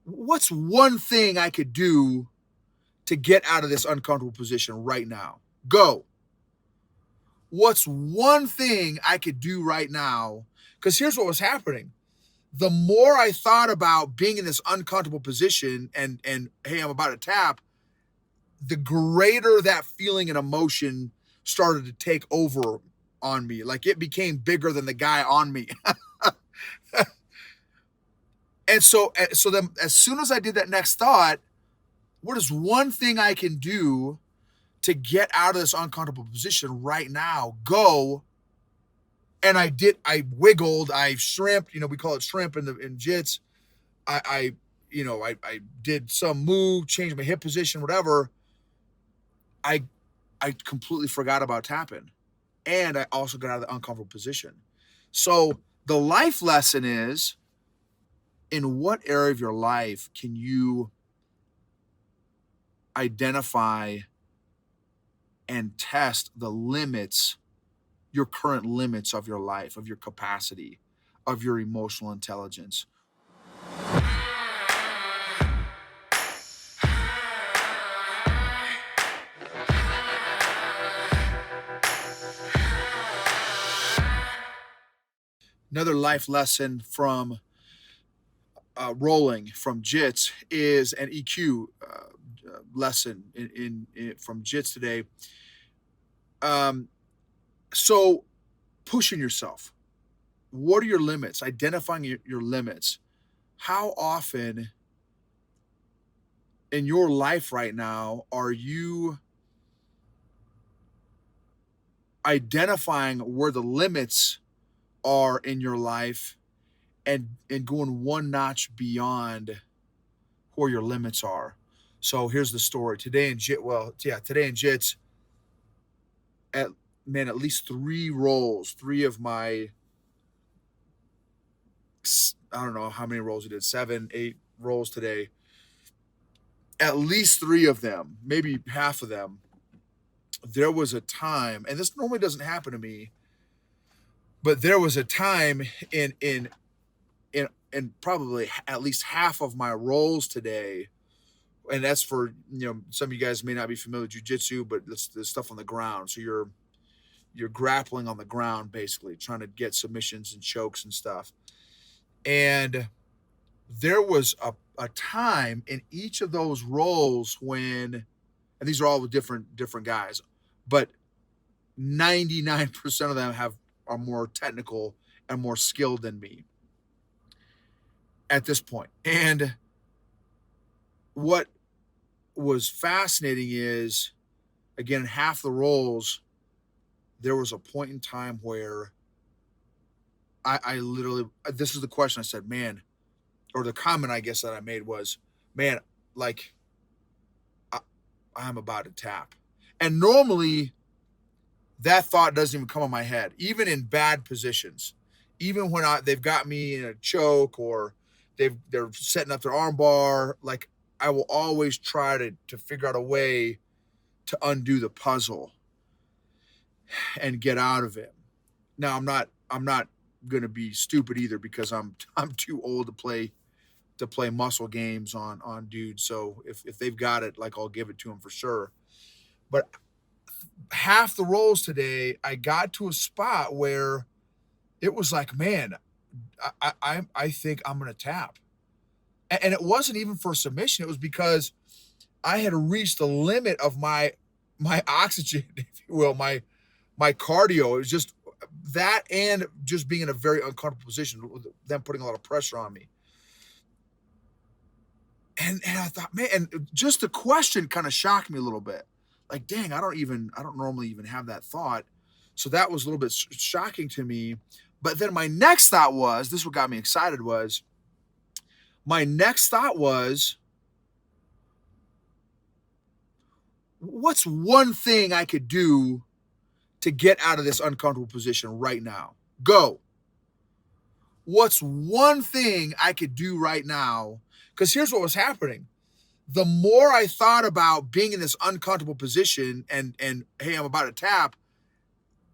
What's one thing I could do to get out of this uncomfortable position right now? Go. What's one thing I could do right now? Because here's what was happening. The more I thought about being in this uncomfortable position and hey, I'm about to tap, the greater that feeling and emotion started to take over on me. Like it became bigger than the guy on me. And so then as soon as I did that next thought, what is one thing I can do to get out of this uncomfortable position right now? Go. And I wiggled, I shrimped, we call it shrimp in jits. I did some move, changed my hip position, whatever. I I completely forgot about tapping. And I also got out of the uncomfortable position. So the life lesson is, in what area of your life can you identify and test the limits, your current limits of your life, of your capacity, of your emotional intelligence? Another life lesson from rolling from JITS is an EQ lesson in from JITS today. Um, so pushing yourself. What are your limits? Identifying your limits. How often in your life right now are you identifying where the limits are in your life and going one notch beyond where your limits are? So here's the story. Today in JITS, at at least three rolls, three of my, I don't know how many rolls we did, 7, 8 rolls today. At least three of them, maybe half of them, there was a time, and this normally doesn't happen to me, but there was a time in probably at least half of my rolls today, and that's for some of you guys may not be familiar with jujitsu, but it's the stuff on the ground. So you're grappling on the ground, basically trying to get submissions and chokes and stuff. And there was a time in each of those roles when, and these are all with different guys, but 99% of them are more technical and more skilled than me at this point. And what was fascinating is, again, half the roles, there was a point in time where I literally, this is the question I said, man, or the comment I guess that I made was, man, like I, I'm about to tap. And normally that thought doesn't even come in my head, even in bad positions, even when they've got me in a choke or they're setting up their arm bar. Like I will always try to figure out a way to undo the puzzle and get out of it. Now I'm not going to be stupid either because I'm too old to play muscle games on dudes. So if they've got it, like I'll give it to them for sure. But half the rolls today, I got to a spot where it was like, man, I think I'm gonna tap, and it wasn't even for submission. It was because I had reached the limit of my oxygen, if you will, my cardio. It was just that, and just being in a very uncomfortable position, with them putting a lot of pressure on me. And I thought, man, and just the question kind of shocked me a little bit. Like, dang, I don't normally even have that thought. So that was a little bit shocking to me. But then my next thought was, this is what got me excited was, my next thought was, what's one thing I could do to get out of this uncomfortable position right now? Go. What's one thing I could do right now? Because here's what was happening. The more I thought about being in this uncomfortable position and hey, I'm about to tap,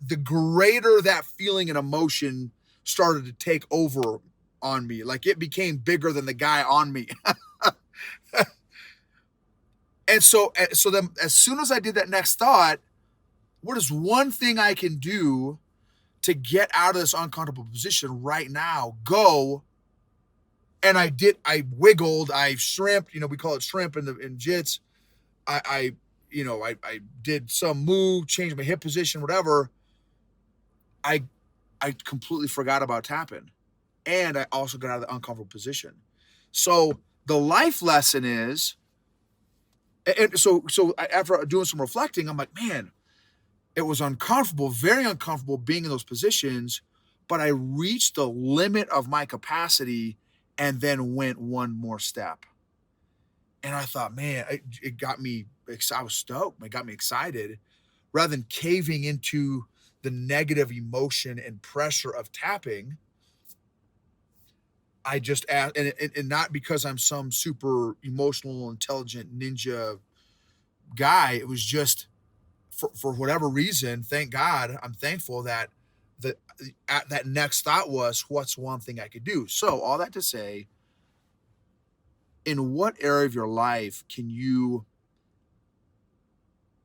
the greater that feeling and emotion started to take over on me. Like it became bigger than the guy on me. And so then as soon as I did that next thought, what is one thing I can do to get out of this uncomfortable position right now? Go. And I wiggled, I shrimp, we call it shrimp in jits. I did some move, changed my hip position, whatever. I I completely forgot about tapping. And I also got out of the uncomfortable position. So the life lesson is, and so after doing some reflecting, I'm like, man, it was uncomfortable, very uncomfortable being in those positions, but I reached the limit of my capacity and then went one more step. And I thought, man, it got me, I was stoked. It got me excited rather than caving into the negative emotion and pressure of tapping. I just asked, and not because I'm some super emotional, intelligent ninja guy. It was just for whatever reason. Thank God, I'm thankful that the that next thought was, what's one thing I could do? So all that to say, in what area of your life can you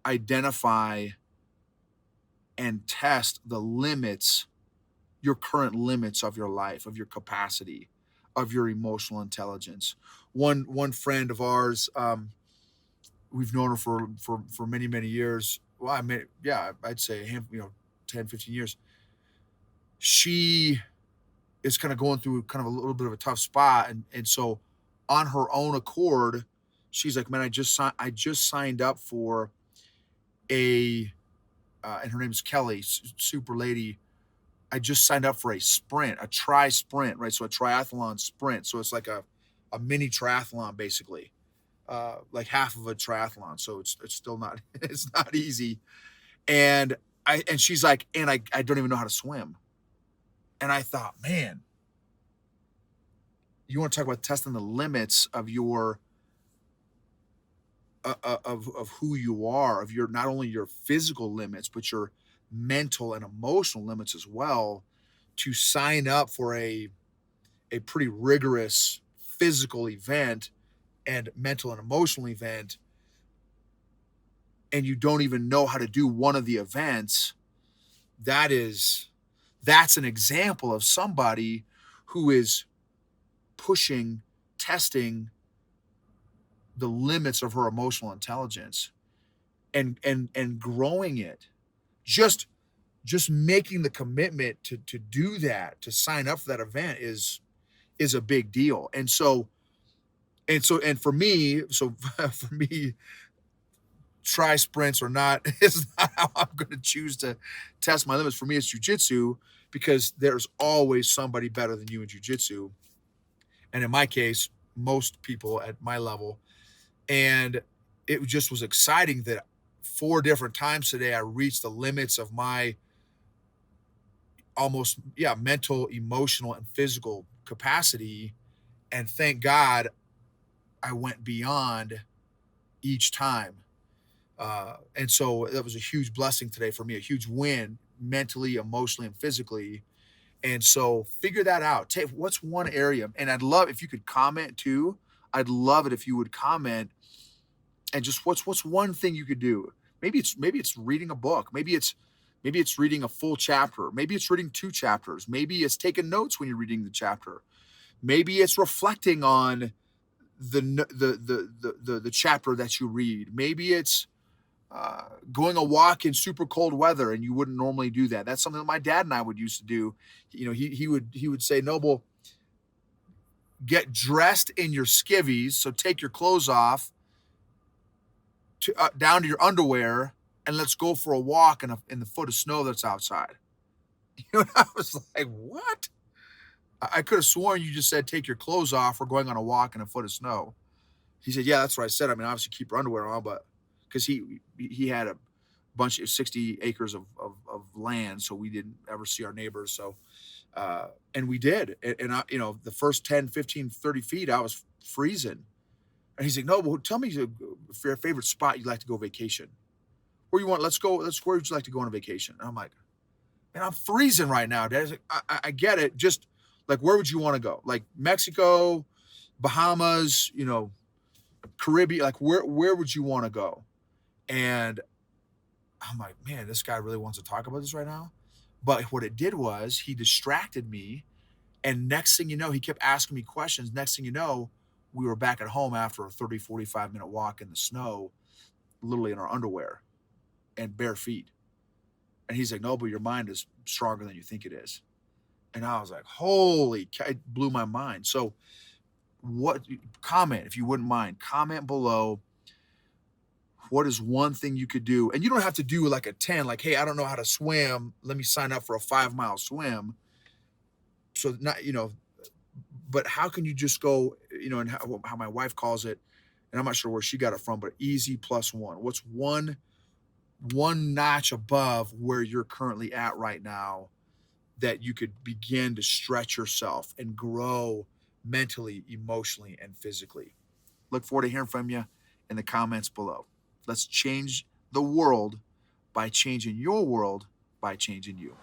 identify and test the limits, your current limits of your life, of your capacity, of your emotional intelligence? One friend of ours, we've known her for many years. Well, I mean, yeah, I'd say 10, 15 years. She is kind of going through kind of a little bit of a tough spot, and so on her own accord, she's like, man, I just signed up for a and her name is Kelly, super lady. I just signed up for a sprint, a tri sprint, right? So a triathlon sprint. So it's like a mini triathlon, basically, like half of a triathlon. So it's still not it's not easy. And she's like, and I don't even know how to swim. And I thought, man, you want to talk about testing the limits of your of who you are, of your not only your physical limits, but your mental and emotional limits as well, to sign up for a pretty rigorous physical event and mental and emotional event, and you don't even know how to do one of the events. That's an example of somebody who is pushing, testing the limits of her emotional intelligence and growing it. Just making the commitment to do that, to sign up for that event is a big deal. And for me, for me, try sprints or not is not how I'm going to choose to test my limits. For me, it's jujitsu, because there's always somebody better than you in jujitsu. And in my case, most people at my level. And it just was exciting that 4 different times today I reached the limits of my almost, yeah, mental, emotional, and physical capacity. And thank God I went beyond each time. And so that was a huge blessing today for me, a huge win mentally, emotionally, and physically. And so figure that out. Take what's one area, and I'd love if you could comment too. I'd love it if you would comment, and just what's one thing you could do. Maybe it's reading a book. Maybe it's reading a full chapter. Maybe it's reading 2 chapters. Maybe it's taking notes when you're reading the chapter. Maybe it's reflecting on the chapter that you read. Maybe it's going a walk in super cold weather, and you wouldn't normally do that. That's something that my dad and I would used to do. He would say, Noble, get dressed in your skivvies, so take your clothes off down to your underwear, and let's go for a walk in the foot of snow that's outside. I was like, what? I could have sworn you just said take your clothes off. We're going on a walk in a foot of snow. He said, yeah, that's what I said. I mean, obviously keep your underwear on, but because he had a bunch of 60 acres of land, so we didn't ever see our neighbors. So, and we did. And I, the first 10, 15, 30 feet, I was freezing. And he's like, no, well, tell me your favorite spot you'd like to go vacation. Where you want, where would you like to go on a vacation? And I'm like, man, I'm freezing right now, Dad. He's like, I get it. Just like, where would you want to go? Like Mexico, Bahamas, Caribbean, like where would you want to go? And I'm like, man, this guy really wants to talk about this right now. But what it did was he distracted me. And next thing you know, he kept asking me questions. Next thing you know, we were back at home after a 30, 45-minute walk in the snow, literally in our underwear and bare feet. And he's like, no, but your mind is stronger than you think it is. And I was like, holy, it blew my mind. So, what comment, if you wouldn't mind, comment below. What is one thing you could do? And you don't have to do like a 10, like, hey, I don't know how to swim. Let me sign up for a 5-mile swim. So, not, but how can you just go, and how my wife calls it, and I'm not sure where she got it from, but easy plus one. What's one notch above where you're currently at right now that you could begin to stretch yourself and grow mentally, emotionally, and physically? Look forward to hearing from you in the comments below. Let's change the world by changing your world by changing you.